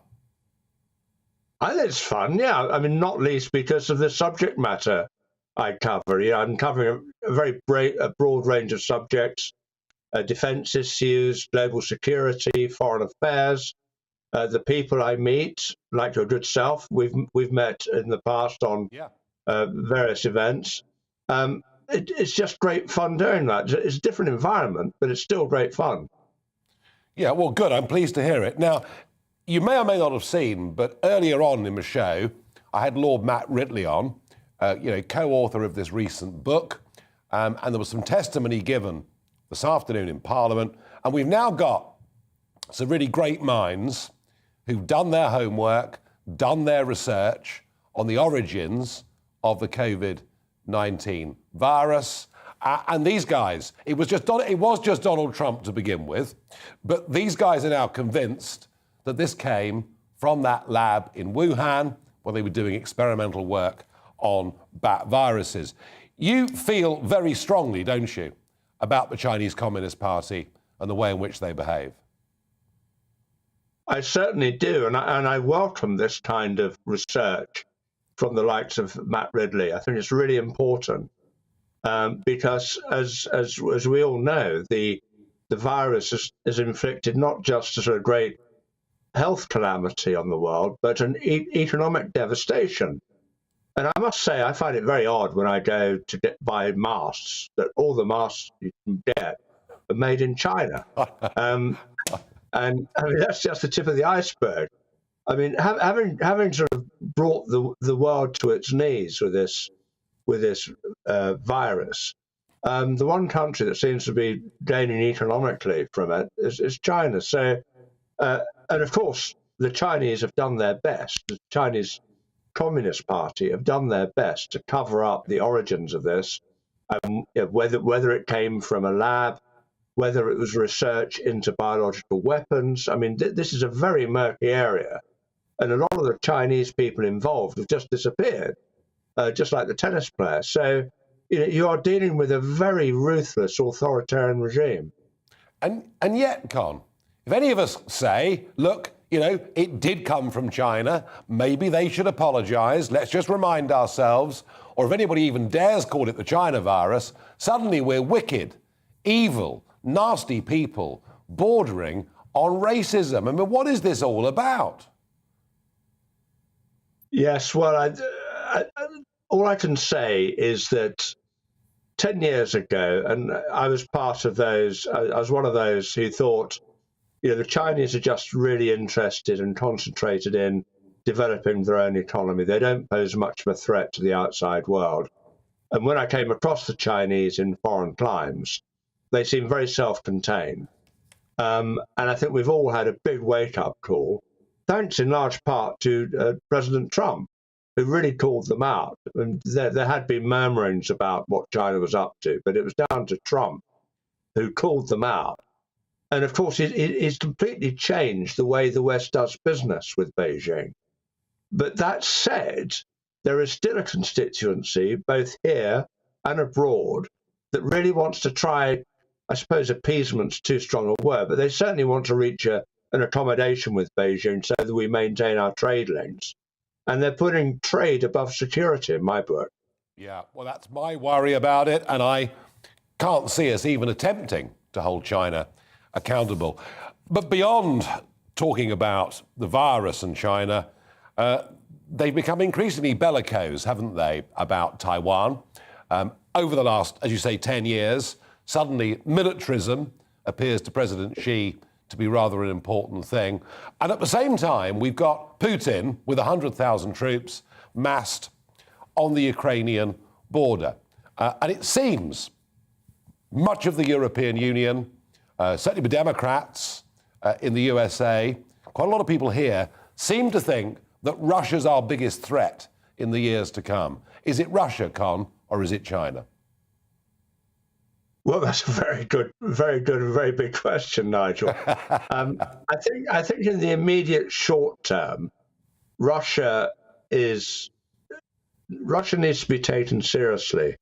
I think it's fun, yeah. I mean, not least because of the subject matter I cover. Yeah, I'm covering a very broad range of subjects: defence issues, global security, foreign affairs. The people I meet, like your good self, we've met in the past on various events. It's just great fun doing that. It's a different environment, but it's still great fun. Yeah, well, good. I'm pleased to hear it. Now, you may or may not have seen, but earlier on in the show, I had Lord Matt Ridley on, co-author of this recent book, and there was some testimony given this afternoon in Parliament, and we've now got some really great minds who've done their homework, done their research on the origins of the COVID-19 virus. And these guys, it was just Donald Trump to begin with, but these guys are now convinced that this came from that lab in Wuhan where they were doing experimental work on bat viruses. You feel very strongly, don't you, about the Chinese Communist Party and the way in which they behave? I certainly do, and I welcome this kind of research from the likes of Matt Ridley. I think it's really important because, as we all know, the virus is inflicted not just a sort of great health calamity on the world, but an economic devastation. And I must say, I find it very odd when I go to buy masks that all the masks you can get are made in China. And I mean, that's just the tip of the iceberg. I mean, having sort of brought the world to its knees with this virus, the one country that seems to be gaining economically from it is China. So, and of course, the Chinese have done their best. The Chinese Communist Party have done their best to cover up the origins of this, whether it came from a lab, whether it was research into biological weapons. I mean, this is a very murky area. And a lot of the Chinese people involved have just disappeared, just like the tennis player. So you are dealing with a very ruthless authoritarian regime. And yet, Con, if any of us say, look, it did come from China, maybe they should apologise, let's just remind ourselves, or if anybody even dares call it the China virus, suddenly we're wicked, evil, nasty people bordering on racism. I mean, what is this all about? Yes, well, all I can say is that 10 years ago, and I was part of those, I was one of those who thought, the Chinese are just really interested and concentrated in developing their own economy. They don't pose much of a threat to the outside world. And when I came across the Chinese in foreign climes, they seem very self-contained. And I think we've all had a big wake-up call, thanks in large part to President Trump, who really called them out. And there had been murmurings about what China was up to, but it was down to Trump who called them out. And of course, it's completely changed the way the West does business with Beijing. But that said, there is still a constituency, both here and abroad, that really wants to try, I suppose appeasement's too strong a word, but they certainly want to reach an accommodation with Beijing so that we maintain our trade links. And they're putting trade above security in my book. Yeah, well, that's my worry about it, and I can't see us even attempting to hold China accountable. But beyond talking about the virus and China, they've become increasingly bellicose, haven't they, about Taiwan? Over the last, as you say, 10 years, suddenly militarism appears to President Xi to be rather an important thing. And at the same time, we've got Putin with 100,000 troops massed on the Ukrainian border. And it seems much of the European Union, certainly the Democrats in the USA, quite a lot of people here, seem to think that Russia's our biggest threat in the years to come. Is it Russia, Con, or is it China? Well, that's a very good and very big question, Nigel. I think in the immediate short term, Russia needs to be taken seriously.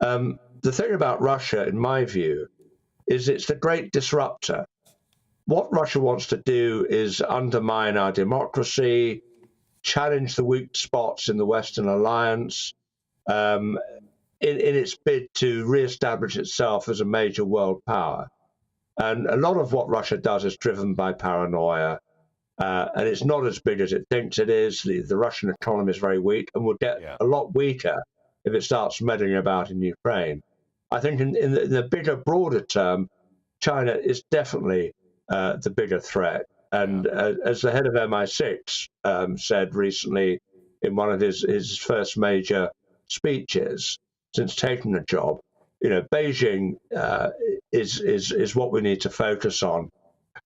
The thing about Russia, in my view, is it's the great disruptor. What Russia wants to do is undermine our democracy, challenge the weak spots in the Western alliance, in its bid to re-establish itself as a major world power. And a lot of what Russia does is driven by paranoia, and it's not as big as it thinks it is. The Russian economy is very weak and will get a lot weaker if it starts meddling about in Ukraine. I think in the bigger, broader term, China is definitely the bigger threat. And as the head of MI6 said recently in one of his first major speeches since taking the job, Beijing is what we need to focus on.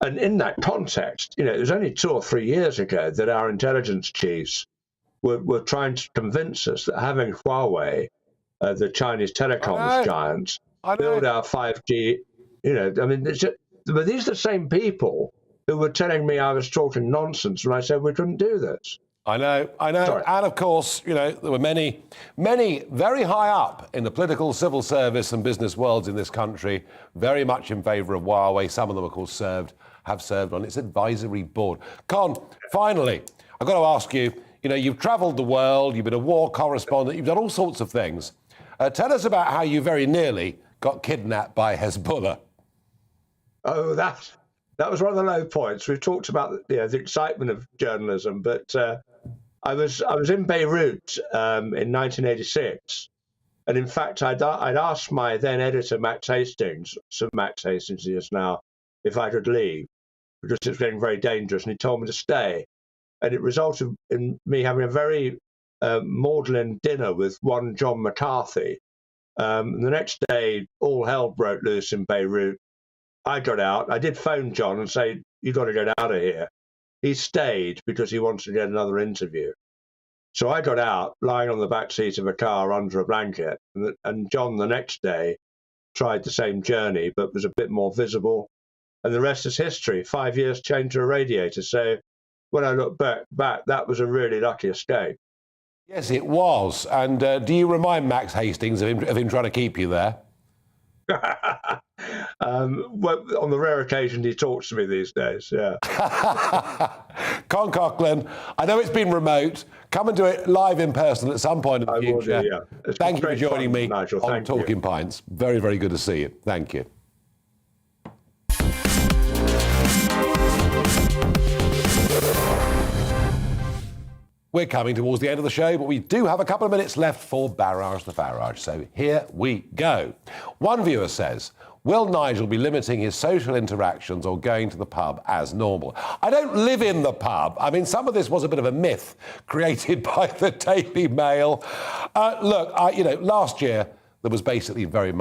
And in that context, it was only 2 or 3 years ago that our intelligence chiefs were trying to convince us that having Huawei, the Chinese telecoms giants, build our 5G, but these are the same people who were telling me I was talking nonsense when I said we couldn't do this. I know. Sorry. And of course, there were many very high up in the political, civil service and business worlds in this country, very much in favour of Huawei. Some of them, of course, have served on its advisory board. Con, finally, I've got to ask you, you've travelled the world, you've been a war correspondent, you've done all sorts of things. Tell us about how you very nearly got kidnapped by Hezbollah. Oh, That was one of the low points. We've talked about the excitement of journalism, but I was in Beirut in 1986, and in fact I'd asked my then editor Max Hastings, Sir Max Hastings he is now, if I could leave because it was getting very dangerous, and he told me to stay, and it resulted in me having a very maudlin dinner with one John McCarthy. The next day, all hell broke loose in Beirut. I got out. I did phone John and say, "You got to get out of here." He stayed because he wanted to get another interview. So I got out, lying on the back seat of a car under a blanket, and John the next day tried the same journey but was a bit more visible. And the rest is history. 5 years chained to a radiator. So when I look back, that was a really lucky escape. Yes, it was. And do you remind Max Hastings of him trying to keep you there? Well, on the rare occasion he talks to me these days, yeah. Con Coughlin, I know it's been remote. Come and do it live in person at some point in the future. Will do, yeah. Thank you for joining me Nigel. on Thank Talking you. Pints. Very, very good to see you. Thank you. We're coming towards the end of the show, but we do have a couple of minutes left for Barrage the Farage. So here we go. One viewer says, will Nigel be limiting his social interactions or going to the pub as normal? I don't live in the pub. I mean, some of this was a bit of a myth created by the Daily Mail. Look, last year there was basically very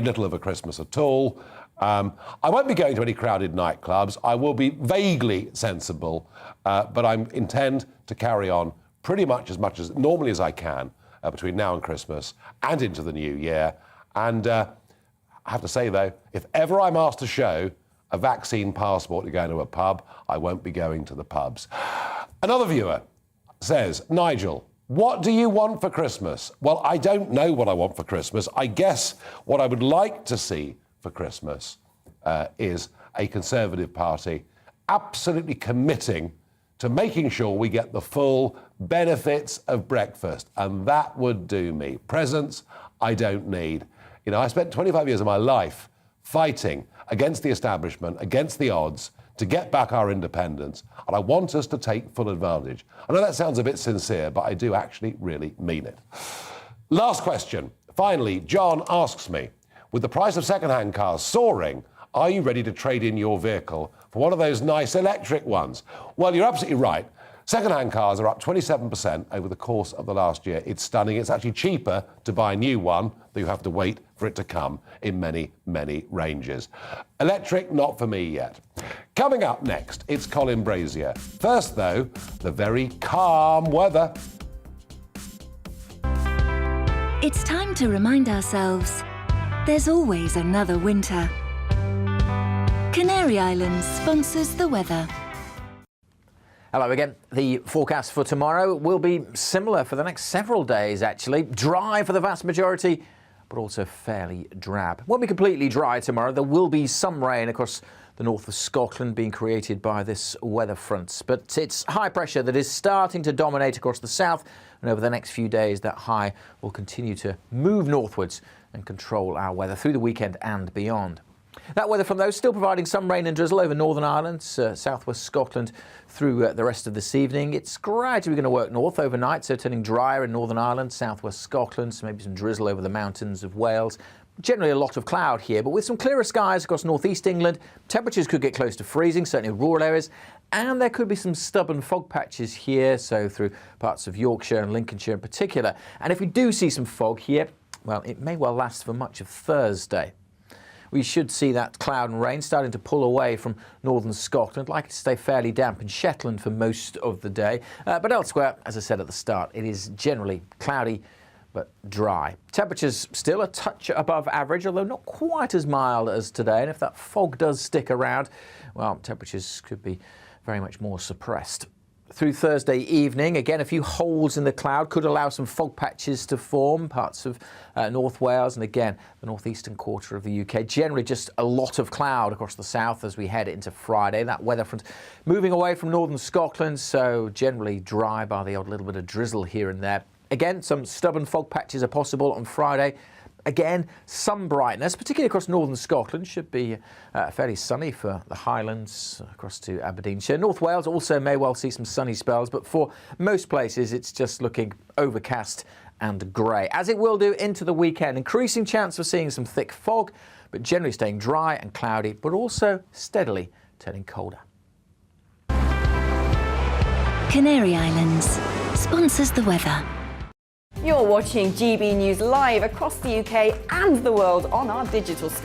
little of a Christmas at all. I won't be going to any crowded nightclubs. I will be vaguely sensible, but I intend to carry on pretty much as normally as I can between now and Christmas and into the new year. And I have to say, though, if ever I'm asked to show a vaccine passport to go into a pub, I won't be going to the pubs. Another viewer says, Nigel, what do you want for Christmas? Well, I don't know what I want for Christmas. I guess what I would like to see for Christmas is a Conservative Party absolutely committing to making sure we get the full benefits of breakfast, and that would do me. Presents, I don't need. You know, I spent 25 years of my life fighting against the establishment, against the odds, to get back our independence, and I want us to take full advantage. I know that sounds a bit sincere, but I do actually really mean it. Last question. Finally, John asks me, with the price of second-hand cars soaring, are you ready to trade in your vehicle for one of those nice electric ones? Well, you're absolutely right. Second-hand cars are up 27% over the course of the last year. It's stunning. It's actually cheaper to buy a new one, though you have to wait for it to come in many, many ranges. Electric, not for me yet. Coming up next, it's Colin Brazier. First, though, the very calm weather. It's time to remind ourselves there's always another winter. Canary Islands sponsors the weather. Hello again. The forecast for tomorrow will be similar for the next several days, actually. Dry for the vast majority, but also fairly drab. Won't be completely dry tomorrow. There will be some rain across the north of Scotland being created by this weather front. But it's high pressure that is starting to dominate across the south, and over the next few days that high will continue to move northwards and control our weather through the weekend and beyond. That weather from those still providing some rain and drizzle over Northern Ireland, southwest Scotland through the rest of this evening. It's gradually going to work north overnight, so turning drier in Northern Ireland, southwest Scotland, so maybe some drizzle over the mountains of Wales. Generally a lot of cloud here, but with some clearer skies across northeast England. Temperatures could get close to freezing, certainly in rural areas, and there could be some stubborn fog patches here, so through parts of Yorkshire and Lincolnshire in particular. And if we do see some fog here, well, it may well last for much of Thursday. We should see that cloud and rain starting to pull away from northern Scotland, likely to stay fairly damp in Shetland for most of the day. But elsewhere, as I said at the start, it is generally cloudy but dry. Temperatures still a touch above average, although not quite as mild as today. And if that fog does stick around, well, temperatures could be very much more suppressed. Through Thursday evening, again, a few holes in the cloud could allow some fog patches to form, parts of North Wales and, again, the northeastern quarter of the UK. Generally just a lot of cloud across the south as we head into Friday. That weather front moving away from northern Scotland, so generally dry by the odd little bit of drizzle here and there. Again, some stubborn fog patches are possible on Friday. Again, some brightness, particularly across northern Scotland. Should be fairly sunny for the Highlands across to Aberdeenshire. North Wales also may well see some sunny spells, but for most places it's just looking overcast and grey, as it will do into the weekend. Increasing chance for seeing some thick fog, but generally staying dry and cloudy, but also steadily turning colder. Canary Islands sponsors the weather. You're watching GB News live across the UK and the world on our digital stream.